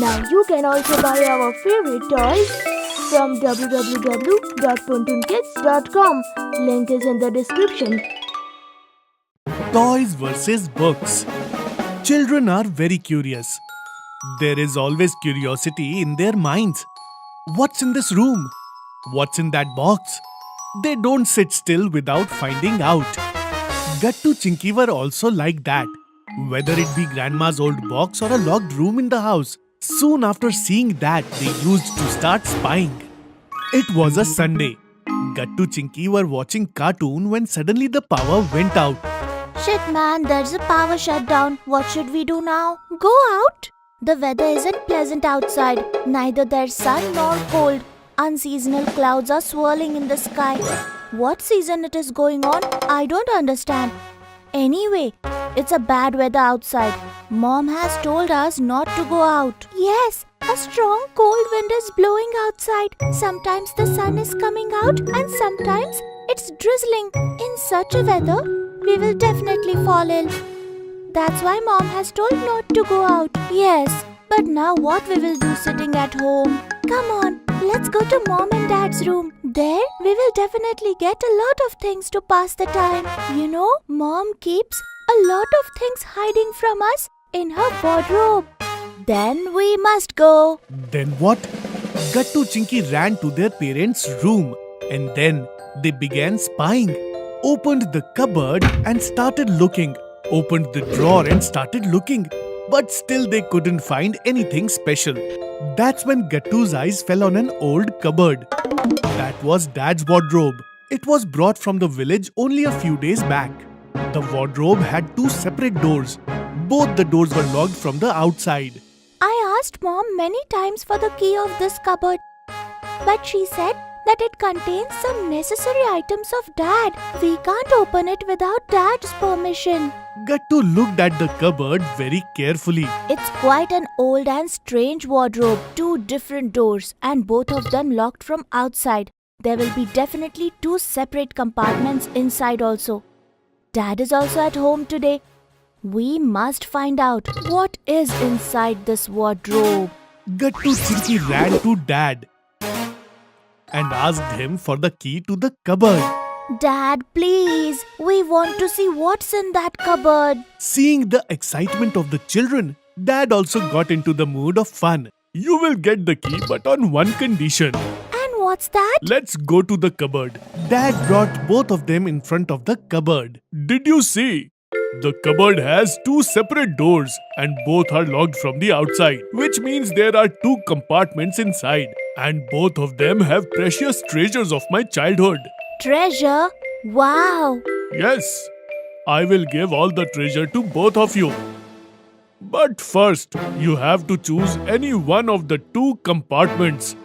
Now you can also buy our favorite toys from www.PunToonKids.com. Link is in the description. Toys versus books. Children are very curious. There is always curiosity in their minds. What's in this room? What's in that box? They don't sit still without finding out. Gattu Chinki were also like that. Whether it be grandma's old box or a locked room in the house, soon after seeing that, they used to start spying. It was a Sunday. Gattu Chinki were watching cartoon when suddenly the power went out. Shit man, there's a power shutdown. What should we do now? Go out? The weather isn't pleasant outside. Neither there's sun nor cold. Unseasonal clouds are swirling in the sky. What season it is going on? I don't understand. Anyway, it's a bad weather outside. Mom has told us not to go out. Yes, a strong cold wind is blowing outside. Sometimes the sun is coming out and sometimes it's drizzling. In such a weather, we will definitely fall ill. That's why Mom has told not to go out. Yes, but now what we will do sitting at home? Come on, let's go to Mom and Dad's room. There, we will definitely get a lot of things to pass the time. You know, Mom keeps a lot of things hiding from us in her wardrobe. Then we must go. Then what? Gattu Chinki ran to their parents' room and then they began spying. Opened the cupboard and started looking. Opened the drawer and started looking. But still they couldn't find anything special. That's when Gattu's eyes fell on an old cupboard. That was Dad's wardrobe. It was brought from the village only a few days back. The wardrobe had two separate doors. Both the doors were locked from the outside. I asked Mom many times for the key of this cupboard. But she said that it contains some necessary items of Dad. We can't open it without Dad's permission. Gattu looked at the cupboard very carefully. It's quite an old and strange wardrobe. Two different doors and both of them locked from outside. There will be definitely two separate compartments inside also. Dad is also at home today. We must find out what is inside this wardrobe. Gattu Chinki ran to Dad and asked him for the key to the cupboard. Dad, please, we want to see what's in that cupboard. Seeing the excitement of the children, Dad also got into the mood of fun. You will get the key, but on one condition. And what's that? Let's go to the cupboard. Dad brought both of them in front of the cupboard. Did you see? The cupboard has two separate doors and both are locked from the outside, which means there are two compartments inside and both of them have precious treasures of my childhood. Treasure? Wow! Yes, I will give all the treasure to both of you. But first, you have to choose any one of the two compartments.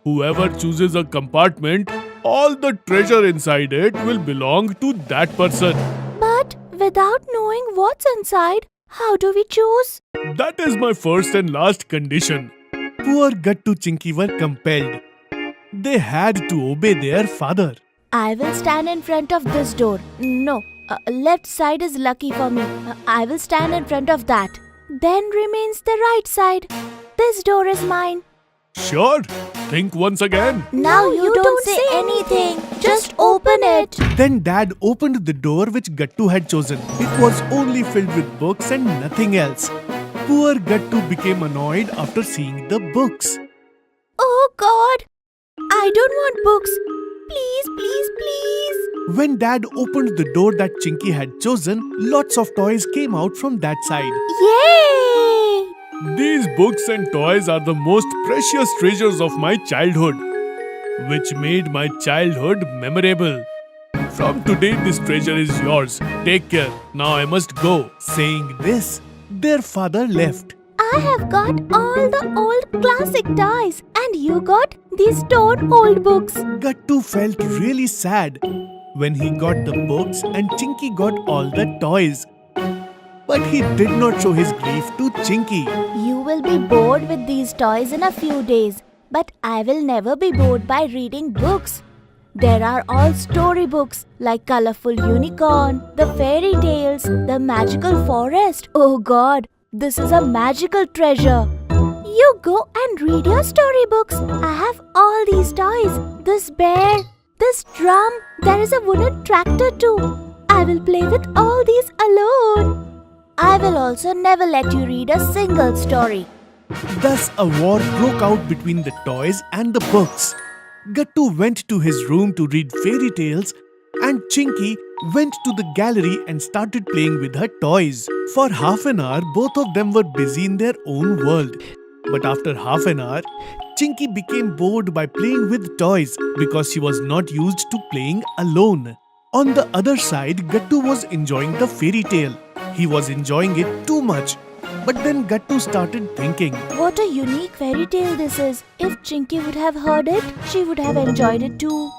Whoever chooses a compartment, all the treasure inside it will belong to that person. But without knowing what's inside, how do we choose? That is my first and last condition. Poor Gattu Chinki were compelled. They had to obey their father. I will stand in front of this door. No, left side is lucky for me. I will stand in front of that. Then remains the right side. This door is mine. Sure. Think once again. Now you don't say anything. Just open it. Then Dad opened the door which Gattu had chosen. It was only filled with books and nothing else. Poor Gattu became annoyed after seeing the books. Oh God! I don't want books. Please, please, please. When Dad opened the door that Chinki had chosen, lots of toys came out from that side. Yay! These books and toys are the most precious treasures of my childhood, which made my childhood memorable. From today, this treasure is yours. Take care. Now I must go. Saying this, their father left. I have got all the old classic toys and you got these torn old books. Gattu felt really sad when he got the books and Chinki got all the toys. But he did not show his grief to Chinki. You will be bored with these toys in a few days, but I will never be bored by reading books. There are all storybooks like Colorful Unicorn, the fairy tales, the magical forest. Oh God, this is a magical treasure. You go and read your storybooks. I have all these toys. This bear, this drum, there is a wooden tractor too. I will play with all these alone. I will also never let you read a single story. Thus, a war broke out between the toys and the books. Gattu went to his room to read fairy tales, and Chinky went to the gallery and started playing with her toys. For half an hour, both of them were busy in their own world. But after half an hour, Chinky became bored by playing with toys because she was not used to playing alone. On the other side, Gattu was enjoying the fairy tale. He was enjoying it too much. But then Gattu started thinking, What a unique fairy tale this is. If Chinky would have heard it, she would have enjoyed it too.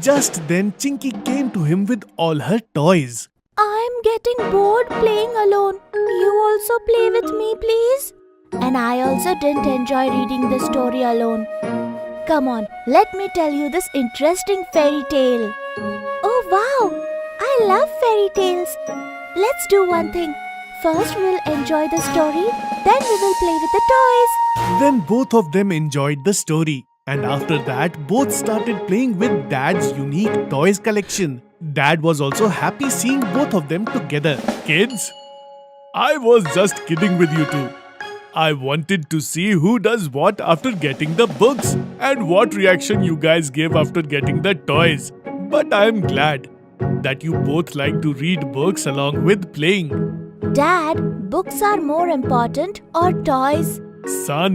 Just then Chinky came to him with all her toys. I'm getting bored playing alone. You also play with me, please? And I also didn't enjoy reading the story alone. Come on, let me tell you this interesting fairy tale. Oh wow! I love fairy tales. Let's do one thing. First we'll enjoy the story, then we will play with the toys. Then both of them enjoyed the story. And after that, both started playing with Dad's unique toys collection. Dad was also happy seeing both of them together. Kids, I was just kidding with you two. I wanted to see who does what after getting the books and what reaction you guys gave after getting the toys. But I am glad that you both like to read books along with playing. Dad, books are more important or toys? Son,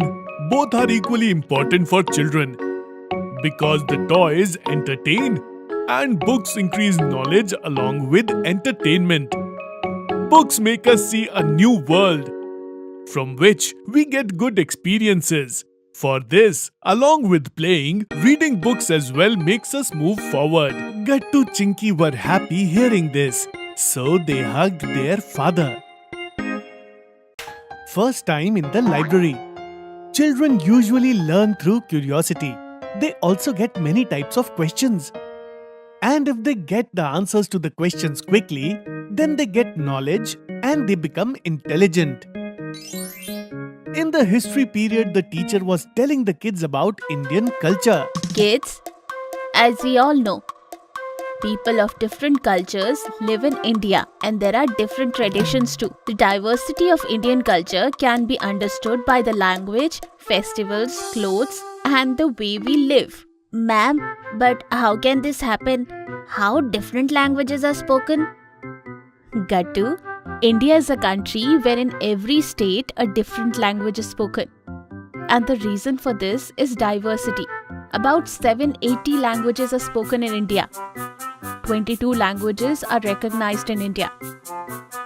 both are equally important for children because the toys entertain and books increase knowledge along with entertainment. Books make us see a new world from which we get good experiences. For this, along with playing, reading books as well makes us move forward. Gattu Chinki were happy hearing this, so they hugged their father. First time in the library. Children usually learn through curiosity. They also get many types of questions. And if they get the answers to the questions quickly, then they get knowledge and they become intelligent. In the history period, the teacher was telling the kids about Indian culture. Kids, as we all know, people of different cultures live in India and there are different traditions too. The diversity of Indian culture can be understood by the language, festivals, clothes, and the way we live. Ma'am, but how can this happen? How different languages are spoken? Gattu, India is a country where in every state a different language is spoken. And the reason for this is diversity. About 780 languages are spoken in India. 22 languages are recognized in India.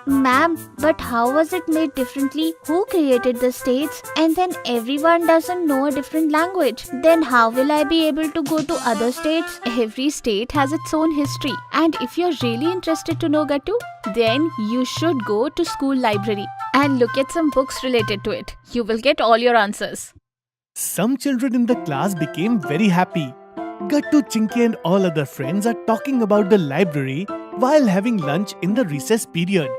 Ma'am, but how was it made differently? Who created the states? And then everyone doesn't know a different language. Then how will I be able to go to other states? Every state has its own history. And if you're really interested to know Gattu, then you should go to school library and look at some books related to it. You will get all your answers. Some children in the class became very happy. Gattu Chinki and all other friends are talking about the library while having lunch in the recess period.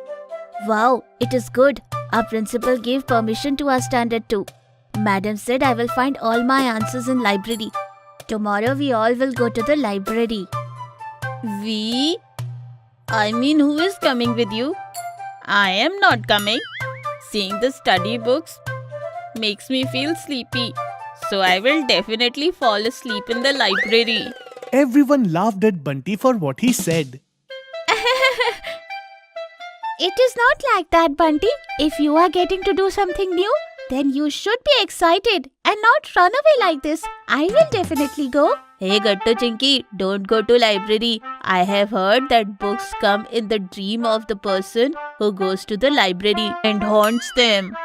Wow, it is good. Our principal gave permission to us standard 2. Madam said I will find all my answers in library. Tomorrow we all will go to the library. We? I mean, who is coming with you? I am not coming. Seeing the study books makes me feel sleepy. So I will definitely fall asleep in the library. Everyone laughed at Bunty for what he said. It is not like that, Bunty. If you are getting to do something new, then you should be excited and not run away like this. I will definitely go. Hey Gattu Chinki, don't go to library. I have heard that books come in the dream of the person who goes to the library and haunts them.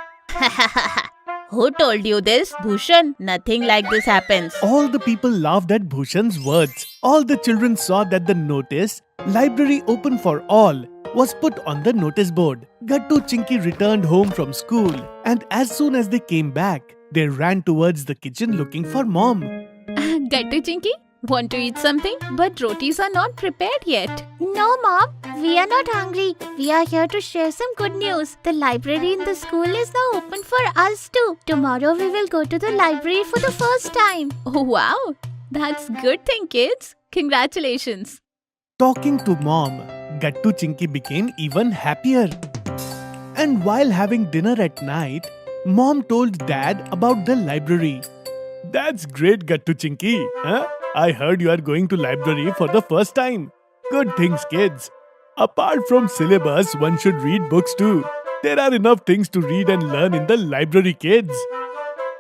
Who told you this? Bhushan, nothing like this happens. All the people laughed at Bhushan's words. All the children saw that the notice, "Library open for all," was put on the notice board. Gattu Chinki returned home from school, and as soon as they came back, they ran towards the kitchen looking for Mom. Gattu Chinki, Want to eat something? But rotis are not prepared yet. No, Mom, we are not hungry. We are here to share some good news. The library in the school is now open for us too. Tomorrow we will go to the library for the first time. Oh wow, that's good thing, kids. Congratulations. Talking to Mom, Gattu Chinki became even happier. And while having dinner at night, Mom told Dad about the library. That's great, Gattu Chinki. Huh? I heard you are going to library for the first time. Good things, kids. Apart from syllabus, one should read books too. There are enough things to read and learn in the library, kids.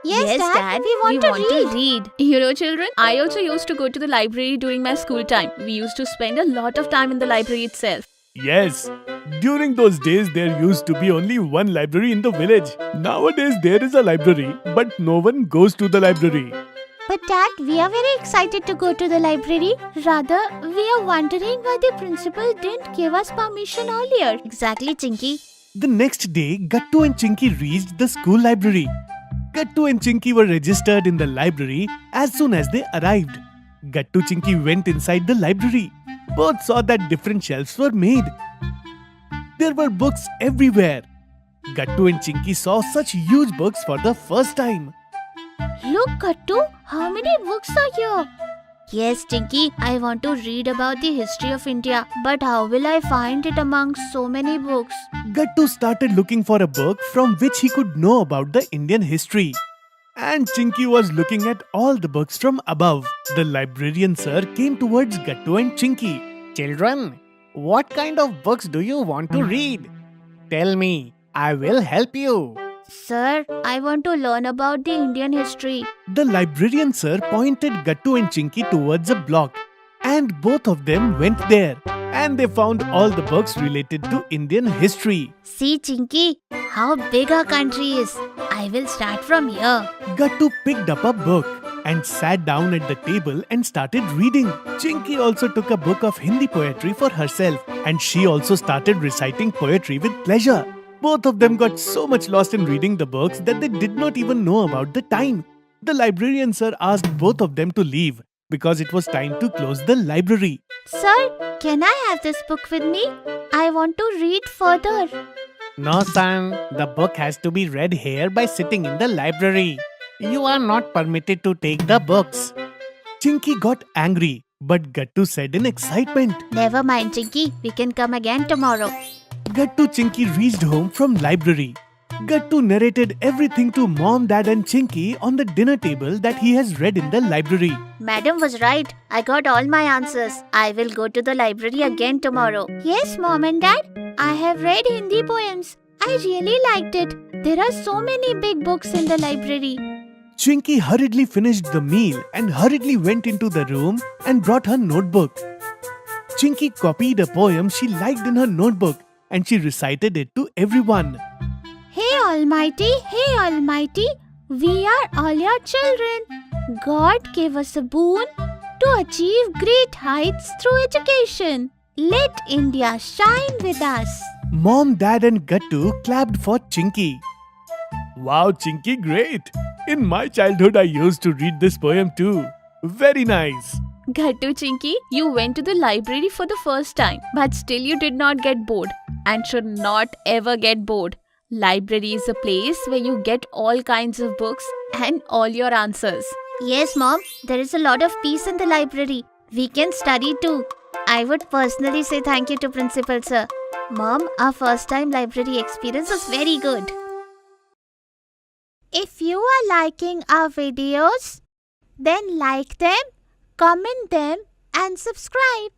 Yes, Dad, we want to read. You know, children, I also used to go to the library during my school time. We used to spend a lot of time in the library itself. Yes, during those days there used to be only one library in the village. Nowadays there is a library, but no one goes to the library. But Dad, we are very excited to go to the library. Rather, we are wondering why the principal didn't give us permission earlier. Exactly, Chinky. The next day, Gattu and Chinky reached the school library. Gattu and Chinky were registered in the library as soon as they arrived. Gattu Chinky went inside the library. Both saw that different shelves were made. There were books everywhere. Gattu and Chinky saw such huge books for the first time. Look, Gattu, how many books are here? Yes, Chinky, I want to read about the history of India. But how will I find it among so many books? Gattu started looking for a book from which he could know about the Indian history. And Chinky was looking at all the books from above. The librarian sir came towards Gattu and Chinky. Children, what kind of books do you want to read? Tell me, I will help you. Sir, I want to learn about the Indian history. The librarian sir pointed Gattu and Chinky towards a block. And both of them went there. And they found all the books related to Indian history. See, Chinky, how big our country is. I will start from here. Gattu picked up a book and sat down at the table and started reading. Chinky also took a book of Hindi poetry for herself and she also started reciting poetry with pleasure. Both of them got so much lost in reading the books that they did not even know about the time. The librarian sir asked both of them to leave because it was time to close the library. Sir, can I have this book with me? I want to read further. No, son, the book has to be read here by sitting in the library. You are not permitted to take the books. Chinky got angry, but Gattu said in excitement. Never mind, Chinky. We can come again tomorrow. Gattu Chinky reached home from library. Gattu narrated everything to Mom, Dad and Chinky on the dinner table that he has read in the library. Madam was right. I got all my answers. I will go to the library again tomorrow. Yes, Mom and Dad. I have read Hindi poems. I really liked it. There are so many big books in the library. Chinky hurriedly finished the meal and hurriedly went into the room and brought her notebook. Chinky copied a poem she liked in her notebook and she recited it to everyone. Hey Almighty, we are all your children. God gave us a boon to achieve great heights through education. Let India shine with us. Mom, Dad and Gattu clapped for Chinky. Wow, Chinky, great! In my childhood, I used to read this poem too. Very nice. Gattu Chinky, you went to the library for the first time, but still you did not get bored and should not ever get bored. Library is a place where you get all kinds of books and all your answers. Yes, Mom, there is a lot of peace in the library. We can study too. I would personally say thank you to Principal Sir. Mom, our first time library experience was very good. If you are liking our videos, then like them, comment them and subscribe.